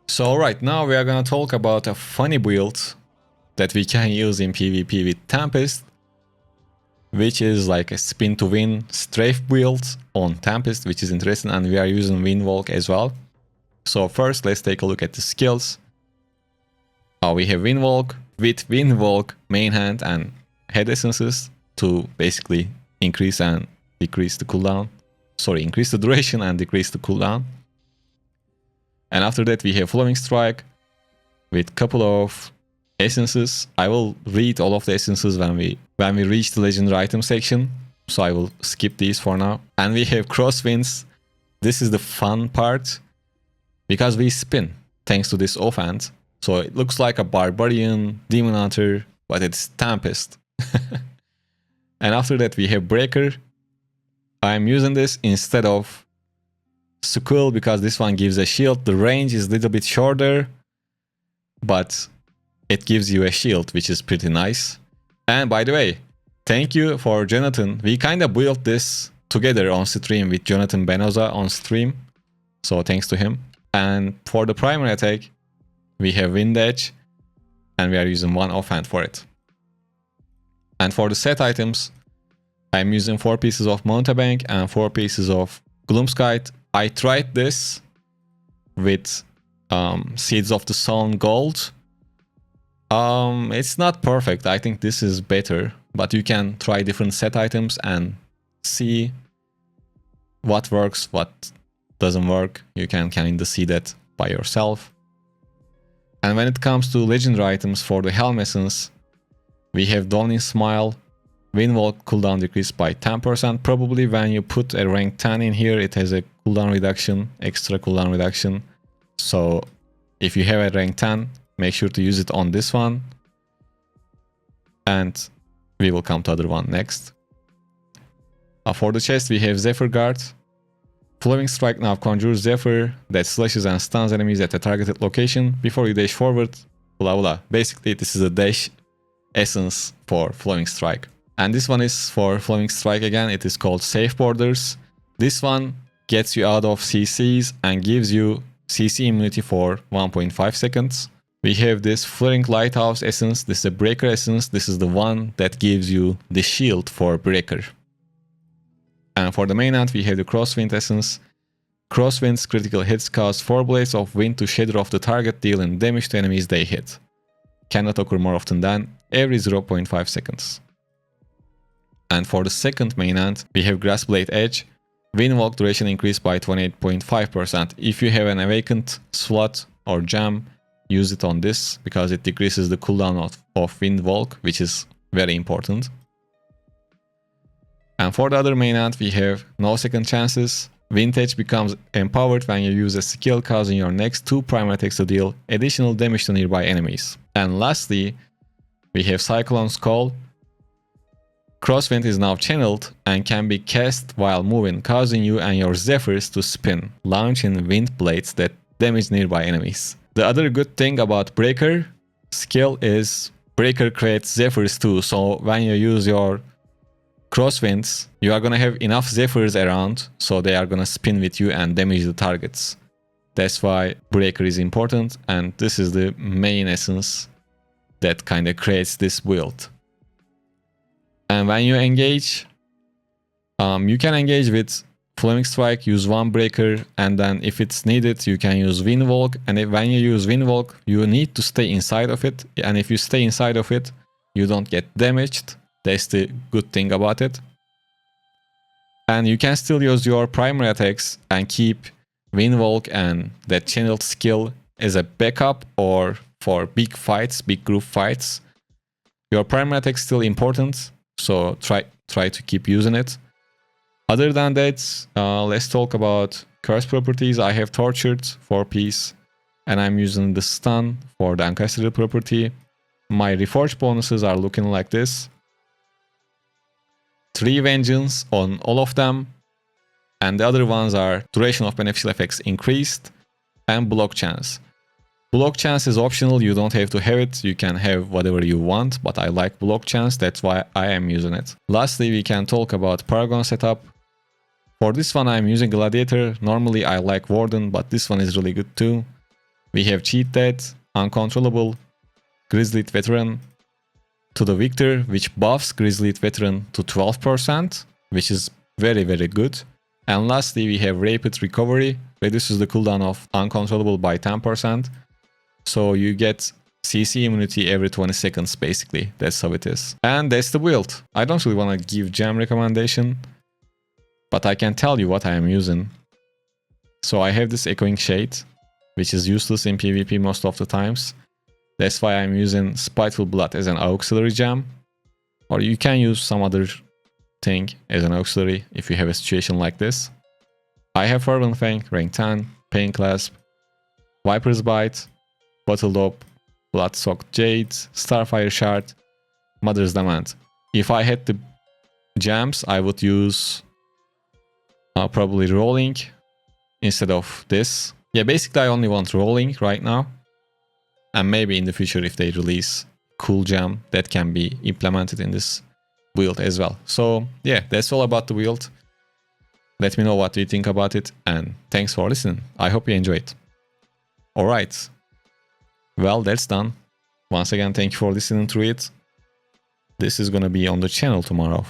So right now we are gonna talk about a funny build that we can use in PvP with Tempest, which is like a spin to win strafe build on Tempest, which is interesting, and we are using Windwalk as well. So first let's take a look at the skills. We have Windwalk with Windwalk main hand and head essences to basically increase and decrease the cooldown. Sorry, increase the duration and decrease the cooldown. And after that we have Flowing Strike with couple of essences. I will read all of the essences when we reach the legendary item section, so I will skip these for now. And we have Crosswinds. This is the fun part because we spin thanks to this offhand. So it looks like a barbarian demon hunter, but it's Tempest. And after that we have Breaker. I'm using this instead of Skull because this one gives a shield. The range is a little bit shorter, but it gives you a shield, which is pretty nice. And by the way, thank you for Jonathan. We kind of built this together on stream with Jonathan Benoza on stream. So thanks to him. And for the primary attack, we have Wind Edge, and we are using one offhand for it. And for the set items, I'm using 4 pieces of Mountebank and 4 pieces of Gloomskite. I tried this with Seeds of the Sun Gold. It's not perfect. I think this is better, but you can try different set items and see what works, what doesn't work. You can kind of see that by yourself. And when it comes to legendary items for the Helm Essence, we have Dawning Smile, Windwalk cooldown decreased by 10%. Probably when you put a rank 10 in here, it has a cooldown reduction, extra cooldown reduction. So if you have a rank 10, make sure to use it on this one. And we will come to other one next. For the chest, we have Zephyr Guard. Flowing Strike now conjures Zephyr that slashes and stuns enemies at a targeted location before you dash forward. Blah blah. Basically, this is a dash essence for Flowing Strike. And this one is for Flowing Strike again. It is called Safe Borders. This one gets you out of CCs and gives you CC immunity for 1.5 seconds. We have this Flaring Lighthouse essence. This is a Breaker essence. This is the one that gives you the shield for Breaker. And for the main hand, we have the Crosswind essence. Crosswind's critical hits cause 4 blades of wind to shatter off the target, dealing damage to enemies they hit. Cannot occur more often than every 0.5 seconds. And for the second main hand, we have Grassblade Edge. Windwalk duration increased by 28.5%. If you have an awakened slot or gem, use it on this because it decreases the cooldown of Windwalk, which is very important. And for the other main hand, we have No Second Chances. Vintage becomes empowered when you use a skill causing your next 2 primary attacks to deal additional damage to nearby enemies. And lastly, we have Cyclone's Call. Crosswind is now channeled and can be cast while moving, causing you and your Zephyrs to spin, launching wind blades that damage nearby enemies. The other good thing about Breaker skill is Breaker creates Zephyrs too, so when you use your Crosswinds, you are gonna have enough Zephyrs around, so they are gonna spin with you and damage the targets. That's why Breaker is important, and this is the main essence that kind of creates this build. And when you engage, you can engage with Flowing Strike, use 1 Breaker, and then if it's needed, you can use Windwalk. And when you use Windwalk, you need to stay inside of it, and if you stay inside of it, you don't get damaged. That's the good thing about it. And you can still use your primary attacks and keep Windwalk and that channeled skill as a backup or for big fights, big group fights. Your primary attack is still important, so try to keep using it. Other than that, let's talk about curse properties. I have Tortured 4-piece, and I'm using the Stun for the Ancestral property. My Reforge bonuses are looking like this. 3 Vengeance on all of them, and the other ones are Duration of Beneficial Effects increased and Block Chance. Block Chance is optional, you don't have to have it, you can have whatever you want, but I like Block Chance, that's why I am using it. Lastly, we can talk about Paragon Setup. For this one I'm using Gladiator. Normally I like Warden, but this one is really good too. We have Cheat Death, Uncontrollable, Grizzlied Veteran to the Victor, which buffs Grizzlied Veteran to 12%, which is very, very good. And lastly, we have Rapid Recovery, reduces the cooldown of Uncontrollable by 10%. So you get CC immunity every 20 seconds, basically. That's how it is. And that's the build. I don't really want to give gem recommendation, but I can tell you what I am using. So I have this Echoing Shade, which is useless in PvP most of the times. That's why I'm using Spiteful Blood as an auxiliary gem. Or you can use some other thing as an auxiliary if you have a situation like this. I have Fervent Fang, rank 10, Pain Clasp, Viper's Bite, Bottle Dope, Blood-Soaked Jade, Starfire Shard, Mother's Demand. If I had the gems, I would use probably Rolling instead of this. Yeah, basically I only want Rolling right now. And maybe in the future if they release cool gem, that can be implemented in this build as well. So yeah, that's all about the build. Let me know what you think about it, and thanks for listening. I hope you enjoyed. Alright. Well, that's done. Once again, thank you for listening to it. This is gonna be on the channel tomorrow.